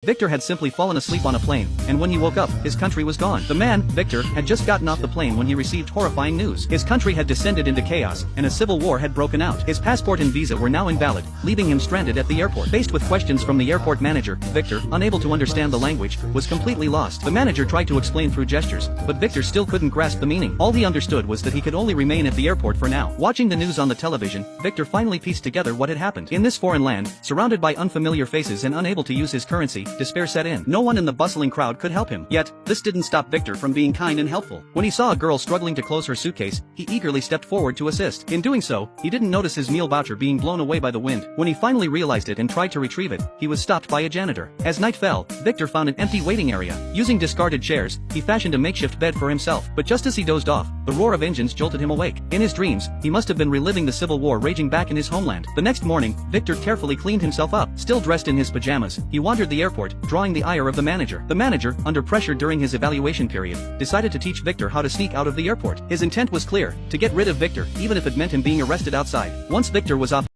Victor had simply fallen asleep on a plane, and when he woke up, his country was gone. The man, Victor, had just gotten off the plane when he received horrifying news. His country had descended into chaos, and a civil war had broken out. His passport and visa were now invalid, leaving him stranded at the airport. Faced with questions from the airport manager, Victor, unable to understand the language, was completely lost. The manager tried to explain through gestures, but Victor still couldn't grasp the meaning. All he understood was that he could only remain at the airport for now. Watching the news on the television, Victor finally pieced together what had happened. In this foreign land, surrounded by unfamiliar faces and unable to use his currency, despair set in. No one in the bustling crowd could help him. Yet, this didn't stop Victor from being kind and helpful. When he saw a girl struggling to close her suitcase, he eagerly stepped forward to assist. In doing so, he didn't notice his meal voucher being blown away by the wind. When he finally realized it and tried to retrieve it, he was stopped by a janitor. As night fell, Victor found an empty waiting area. Using discarded chairs, he fashioned a makeshift bed for himself. But just as he dozed off, the roar of engines jolted him awake. In his dreams, he must have been reliving the civil war raging back in his homeland. The next morning, Victor carefully cleaned himself up. Still dressed in his pajamas, he wandered the airport, drawing the ire of the manager. The manager, under pressure during his evaluation period, decided to teach Victor how to sneak out of the airport. His intent was clear: to get rid of Victor, even if it meant him being arrested outside. Once Victor was off